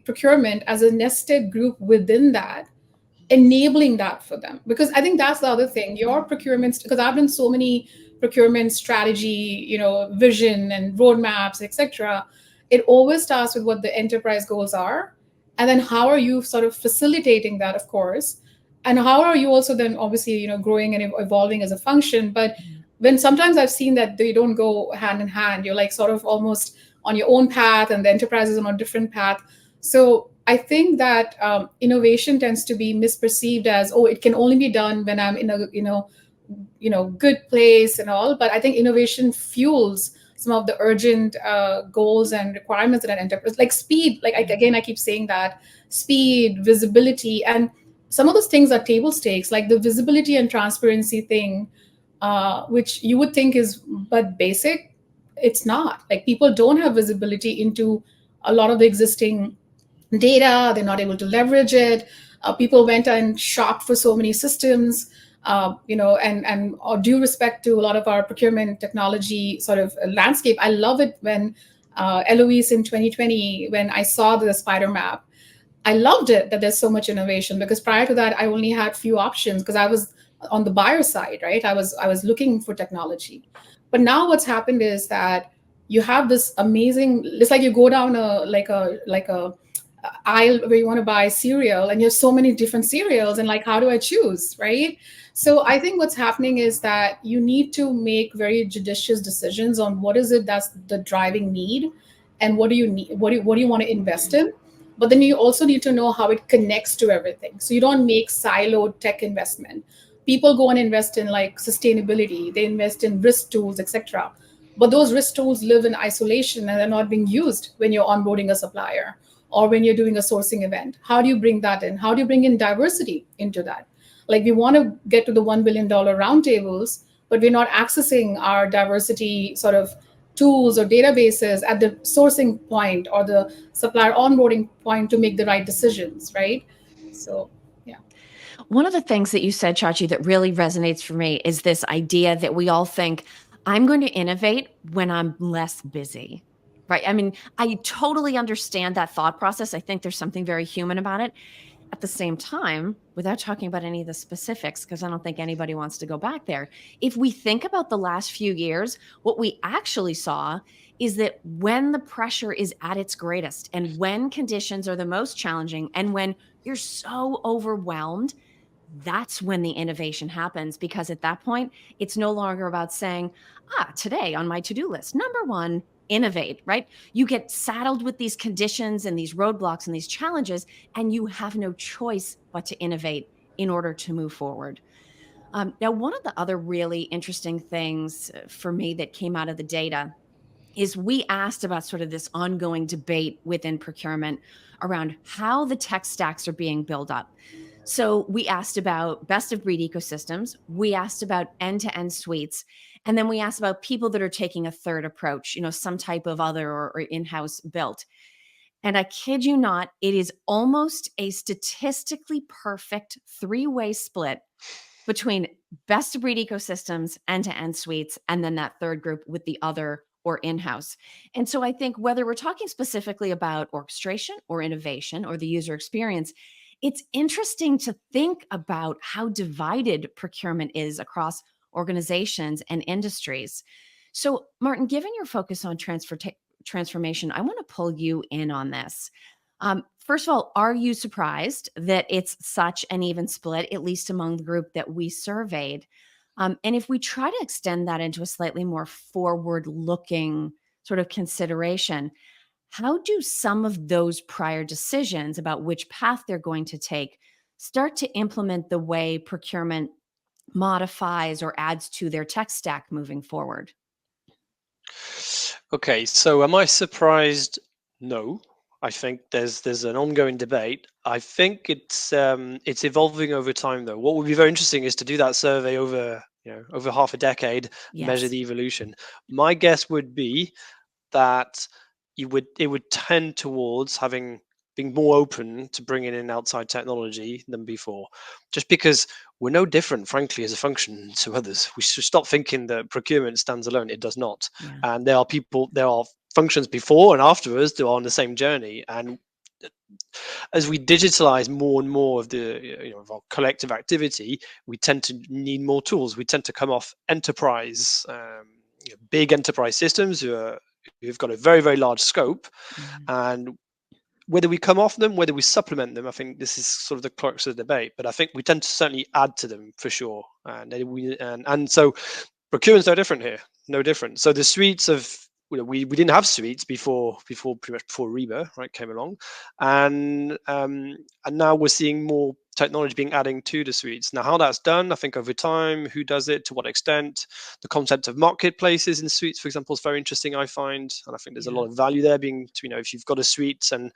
procurement as a nested group within that, enabling that for them. Because I think that's the other thing. Your procurements, because I've done so many procurement strategy, vision and roadmaps, etc. It always starts with what the enterprise goals are. And then how are you sort of facilitating that, of course? And how are you also then obviously, growing and evolving as a function? But when sometimes I've seen that they don't go hand in hand, you're like sort of almost on your own path and the enterprise is on a different path. So I think that innovation tends to be misperceived as, oh, it can only be done when I'm in a good place and all. But I think innovation fuels some of the urgent goals and requirements that an enterprise, like speed. Like again, I keep saying that speed, visibility, and some of those things are table stakes. Like the visibility and transparency thing, which you would think is but basic, it's not. Like people don't have visibility into a lot of the existing data. They're not able to leverage it. People went and shopped for so many systems, and due respect to a lot of our procurement technology sort of landscape. I love it when Eloise in 2020, when I saw the spider map, I loved it that there's so much innovation, because prior to that, I only had few options because I was on the buyer side, right? I was looking for technology. But now what's happened is that you have this amazing, it's like you go down a aisle where you want to buy cereal and you have so many different cereals, and like, how do I choose, right? So I think what's happening is that you need to make very judicious decisions on what is it that's the driving need, and what do you need, what do you want to invest in. But then you also need to know how it connects to everything, so you don't make siloed tech investment. People go and invest in like sustainability, they invest in risk tools, etc. But those risk tools live in isolation and they're not being used when you're onboarding a supplier or when you're doing a sourcing event. How do you bring that in? How do you bring in diversity into that? Like, we want to get to the $1 billion roundtables, but we're not accessing our diversity sort of tools or databases at the sourcing point or the supplier onboarding point to make the right decisions, right? So, yeah. One of the things that you said, Chachi, that really resonates for me is this idea that we all think, I'm going to innovate when I'm less busy, right? I mean, I totally understand that thought process. I think there's something very human about it. At the same time, without talking about any of the specifics, because I don't think anybody wants to go back there, if we think about the last few years, what we actually saw is that when the pressure is at its greatest and when conditions are the most challenging and when you're so overwhelmed, that's when the innovation happens, because at that point, it's no longer about saying, today on my to-do list, number one, innovate, right? You get saddled with these conditions and these roadblocks and these challenges, and you have no choice but to innovate in order to move forward. Now, one of the other really interesting things for me that came out of the data is we asked about sort of this ongoing debate within procurement around how the tech stacks are being built up. So we asked about best of breed ecosystems, we asked about end-to-end suites, and then we asked about people that are taking a third approach, some type of other or in-house built. And I kid you not, it is almost a statistically perfect three-way split between best of breed ecosystems, end-to-end suites, and then that third group with the other or in-house. And so I think whether we're talking specifically about orchestration or innovation or the user experience, it's interesting to think about how divided procurement is across organizations and industries. So, Martin, given your focus on transformation, I want to pull you in on this. First of all, are you surprised that it's such an even split, at least among the group that we surveyed? And if we try to extend that into a slightly more forward-looking sort of consideration, How do some of those prior decisions about which path they're going to take start to implement the way procurement modifies or adds to their tech stack moving forward? Okay, so am I surprised? No. I think there's an ongoing debate. I think it's evolving over time though. What would be very interesting is to do that survey over, over half a decade, measure Yes. the evolution. My guess would be that it would tend towards being more open to bringing in outside technology than before, just because we're no different, frankly, as a function to others. We should stop thinking that procurement stands alone. It does not. Yeah. And there are functions before and after us that are on the same journey. And as we digitalize more and more of the of our collective activity, we tend to need more tools. We tend to come off enterprise, big enterprise systems who've got a very, very large scope, Yeah. and whether we come off them, whether we supplement them, I think this is sort of the crux of the debate. But I think we tend to certainly add to them for sure, and so procurement's no different here, no different. So the suites of we didn't have suites before pretty much before Reba came along, and now we're seeing more technology being adding to the suites. Now how that's done, I think over time, who does it, to what extent, the concept of marketplaces in suites, for example, is very interesting, I find, and I think there's a Yeah. lot of value there being to, if you've got a suite and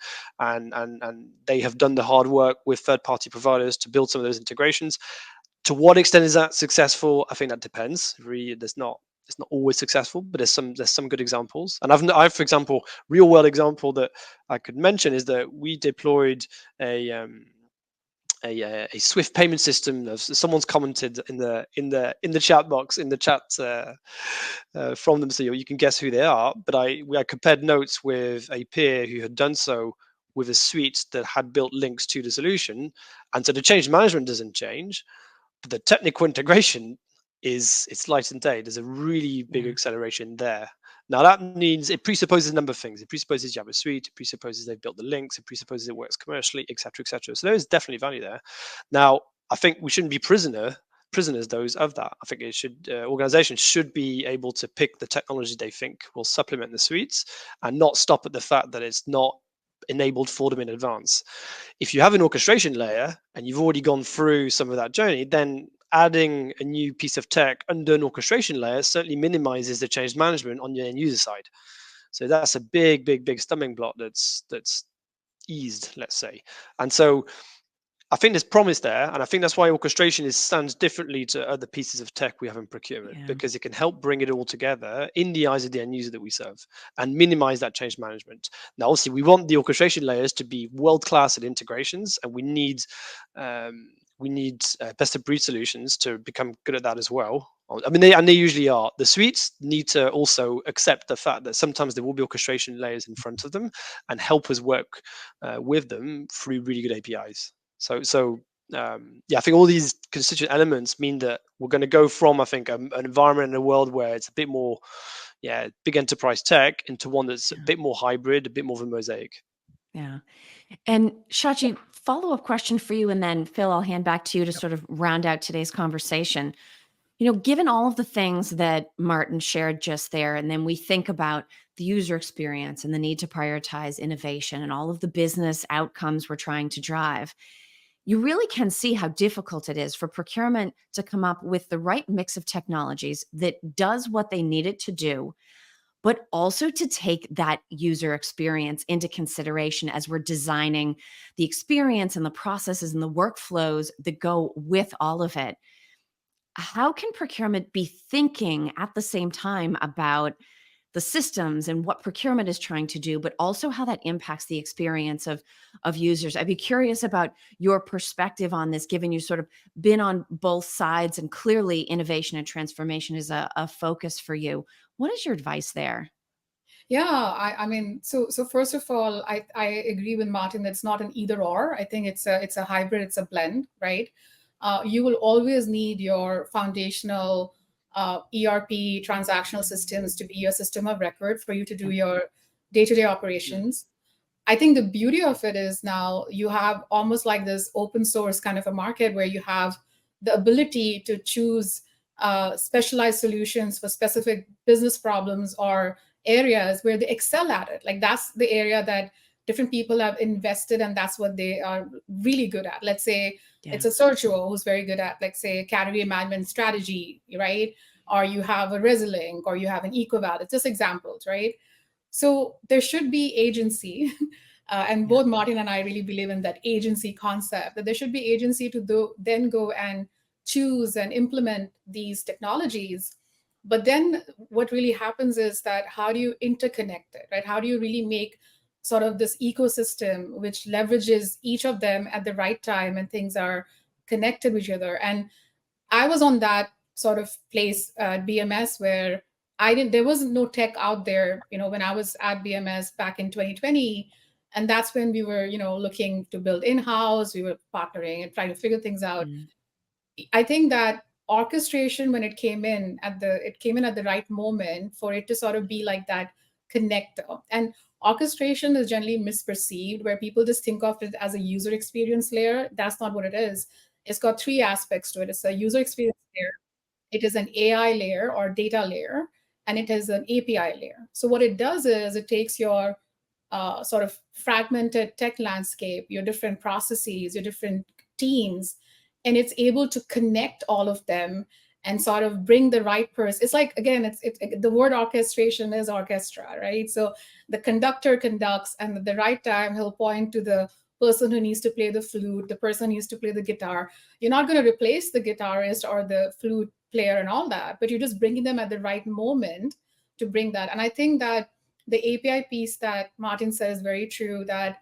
they have done the hard work with third-party providers to build some of those integrations. To what extent is that successful? I think that depends. Really, it's not always successful, but there's some good examples. And I've for example, real world example that I could mention is that we deployed a Swift payment system. Someone's commented in the chat box in the chat from them, so you can guess who they are. But I compared notes with a peer who had done so with a suite that had built links to the solution, and so the change management doesn't change, but the technical integration it's light and day. There's a really big Yeah. acceleration there. Now that means it presupposes a number of things. It presupposes you have a suite. It presupposes they've built the links. It presupposes it works commercially, etc., etc. So there is definitely value there. Now I think we shouldn't be prisoners those of that. I think it should organizations should be able to pick the technology they think will supplement the suites and not stop at the fact that it's not enabled for them in advance. If you have an orchestration layer and you've already gone through some of that journey, then adding a new piece of tech under an orchestration layer certainly minimizes the change management on your end user side. So that's a big stumbling block that's eased, let's say. And so I think there's promise there, and I think that's why orchestration stands differently to other pieces of tech we have in procurement, Yeah. because it can help bring it all together in the eyes of the end user that we serve and minimize that change management. Now, obviously, we want the orchestration layers to be world class at integrations, and we need best of breed solutions to become good at that as well. I mean, they usually are. The suites need to also accept the fact that sometimes there will be orchestration layers in front of them and help us work with them through really good APIs. Yeah, I think all these constituent elements mean that we're going to go from, I think, an environment in a world where it's a bit more, big enterprise tech into one that's a Yeah. bit more hybrid, a bit more of a mosaic. Yeah. And Shachi, follow-up question for you, and then Phil, I'll hand back to you to sort of round out today's conversation. Given all of the things that Martin shared just there, and then we think about the user experience and the need to prioritize innovation and all of the business outcomes we're trying to drive, you really can see how difficult it is for procurement to come up with the right mix of technologies that does what they need it to do, but also to take that user experience into consideration as we're designing the experience and the processes and the workflows that go with all of it. How can procurement be thinking at the same time about the systems and what procurement is trying to do, but also how that impacts the experience of users? I'd be curious about your perspective on this, given you sort of been on both sides, and clearly innovation and transformation is a focus for you. What is your advice there? Yeah, I mean, so first of all, I agree with Martin. It's not an either or. I think it's a hybrid. It's a blend, right? You will always need your foundational ERP transactional systems to be your system of record for you to do Yep. your day-to-day operations. I think the beauty of it is now you have almost like this open source kind of a market where you have the ability to choose specialized solutions for specific business problems or areas where they excel at it. Like that's the area that different people have invested, and that's what they are really good at. Let's say it's a searcher who's very good at, like, say, category management strategy, right? Or you have a Resilink, or you have an EcoVal. It's just examples, right? So there should be agency. And both Martin and I really believe in that agency concept, that there should be agency to then go and choose and implement these technologies. But then what really happens is that how do you interconnect it, right? How do you really make sort of this ecosystem which leverages each of them at the right time and things are connected with each other? And I was on that sort of place at BMS where there was no tech out there, when I was at BMS back in 2020. And that's when we were, looking to build in-house, we were partnering and trying to figure things out. I think that orchestration, when it came in at the right moment for it to sort of be like that connector. And orchestration is generally misperceived, where people just think of it as a user experience layer. That's not what it is. It's got three aspects to it. It's a user experience layer, it is an AI layer or data layer, and it is an API layer. So what it does is it takes your sort of fragmented tech landscape, your different processes, your different teams, and it's able to connect all of them and sort of bring the right person. It's like, again, it's the word orchestration is orchestra, right? So the conductor conducts, and at the right time, he'll point to the person who needs to play the flute, the person who needs to play the guitar. You're not going to replace the guitarist or the flute player and all that, but you're just bringing them at the right moment to bring that. And I think that the API piece that Martin said is very true, that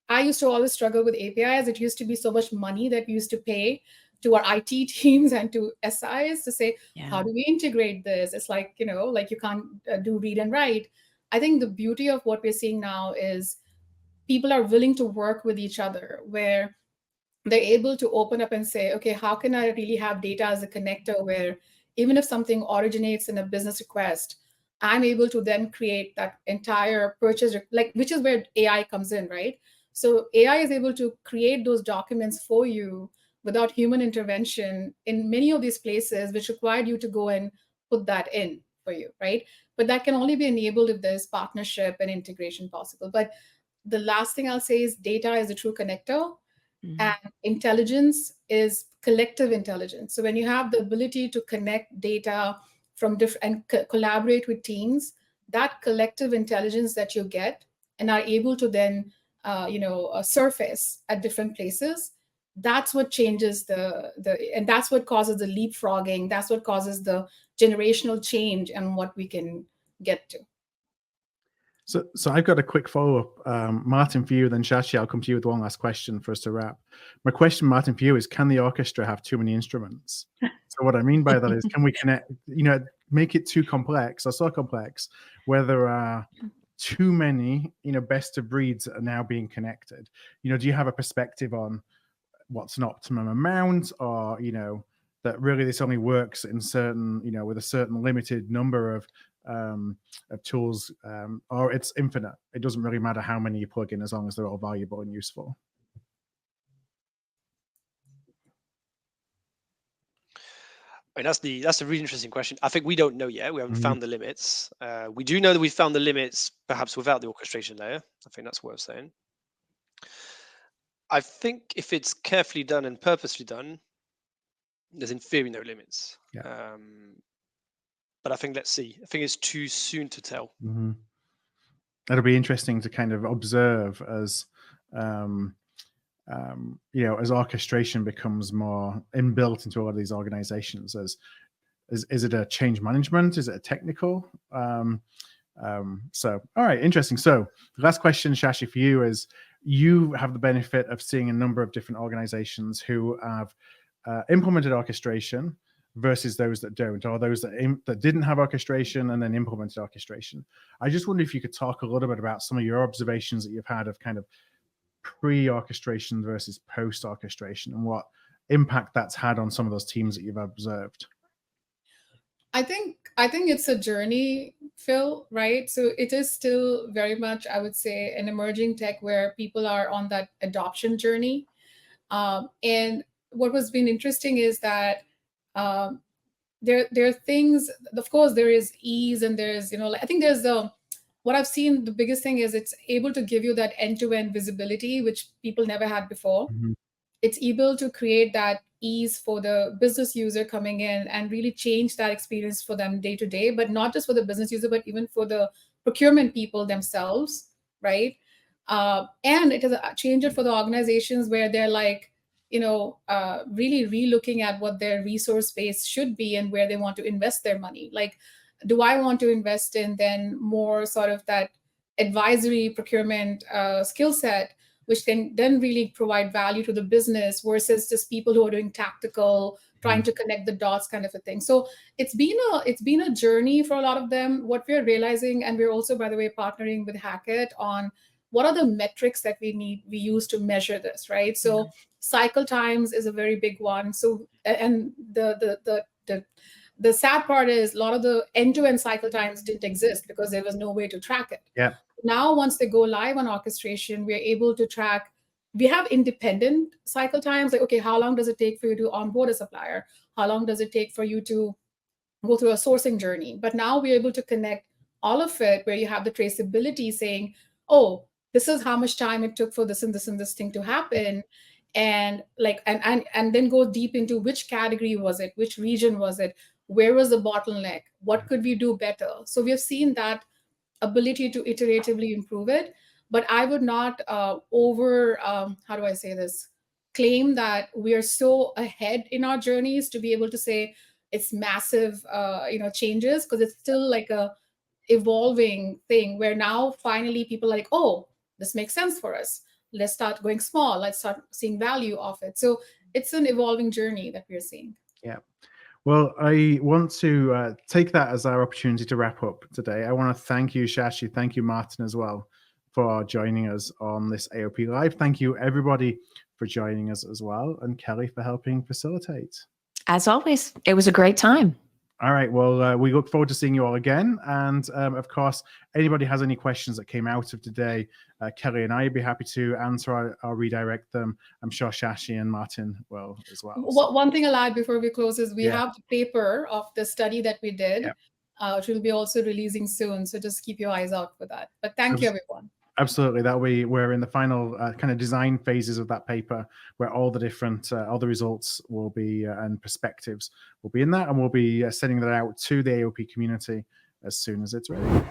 I used to always struggle with APIs. It used to be so much money that we used to pay to our IT teams and to SIs to say, how do we integrate this? It's like, like you can't do read and write. I think the beauty of what we're seeing now is people are willing to work with each other, where they're able to open up and say, okay, how can I really have data as a connector, where even if something originates in a business request, I'm able to then create that entire purchase, which is where AI comes in, right? So AI is able to create those documents for you without human intervention in many of these places, which required you to go and put that in for you, right? But that can only be enabled if there's partnership and integration possible. But the last thing I'll say is data is a true connector, and intelligence is collective intelligence. So when you have the ability to connect data from different and collaborate with teams, that collective intelligence that you get and are able to then surface at different places, that's what changes and that's what causes the leapfrogging. That's what causes the generational change and what we can get to. So I've got a quick follow-up, Martin, for you, then Shachi, I'll come to you with one last question for us to wrap. My question, Martin, for you is, can the orchestra have too many instruments? So what I mean by that is, can we connect, make it too complex or so complex where there are too many, best of breeds are now being connected? Do you have a perspective on what's an optimum amount, or, that really this only works in certain, with a certain limited number of tools, or it's infinite? It doesn't really matter how many you plug in as long as they're all valuable and useful. I mean, that's a really interesting question. I think we don't know yet. We haven't found the limits. We do know that we found the limits, perhaps without the orchestration layer. I think that's worth saying. I think if it's carefully done and purposely done, there's in theory no limits. Yeah. But I think, let's see. I think it's too soon to tell. It'll be interesting to kind of observe as, as orchestration becomes more inbuilt into all of these organizations. Is it a change management? Is it a technical? So, all right, interesting. So the last question, Shachi, for you is, you have the benefit of seeing a number of different organizations who have implemented orchestration versus those that don't, or those that didn't have orchestration and then implemented orchestration. I just wonder if you could talk a little bit about some of your observations that you've had of kind of pre-orchestration versus post-orchestration, and what impact that's had on some of those teams that you've observed. I think it's a journey, Phil, right? So it is still very much, I would say, an emerging tech where people are on that adoption journey. And what has been interesting is that there are things, of course, there is ease, and there's, I think there's what I've seen, the biggest thing is it's able to give you that end-to-end visibility, which people never had before. It's able to create that ease for the business user coming in and really change that experience for them day to day, but not just for the business user, but even for the procurement people themselves, right? And it has changed it for the organizations where they're like, really re-looking at what their resource base should be and where they want to invest their money. Like, do I want to invest in then more sort of that advisory procurement skill set, which can then really provide value to the business versus just people who are doing tactical, trying to connect the dots kind of a thing. So it's been a journey for a lot of them. What we're realizing, and we're also, by the way, partnering with Hackett on what are the metrics that we use to measure this, right? So cycle times is a very big one. So, and the sad part is a lot of the end-to-end cycle times didn't exist because there was no way to track it. Yeah. Now, once they go live on orchestration, we're able to track. We have independent cycle times, like, okay, how long does it take for you to onboard a supplier? How long does it take for you to go through a sourcing journey? But now we're able to connect all of it, where you have the traceability saying, oh, this is how much time it took for this and this and this thing to happen. And like, and then go deep into which category was it, which region was it, where was the bottleneck, what could we do better? So we have seen that ability to iteratively improve it. But I would not how do I say this, claim that we are so ahead in our journeys to be able to say it's massive changes, because it's still like a evolving thing where now finally people are like, oh, this makes sense for us. Let's start going small. Let's start seeing value of it. So it's an evolving journey that we're seeing. Yeah. Well, I want to take that as our opportunity to wrap up today. I want to thank you, Shachi. Thank you, Martin, as well, for joining us on this AOP Live. Thank you, everybody, for joining us as well, and Kelly for helping facilitate. As always, it was a great time. All right. Well, we look forward to seeing you all again. And of course, anybody has any questions that came out of today, Kelly and I would be happy to answer or redirect them. I'm sure Shachi and Martin will as well. So. One thing I'll add before we close is we have the paper of the study that we did, which we'll be also releasing soon. So just keep your eyes out for that. But thank you, everyone. Absolutely. We're in the final kind of design phases of that paper, where all the different, all the results will be and perspectives will be in that. And we'll be sending that out to the AOP community as soon as it's ready.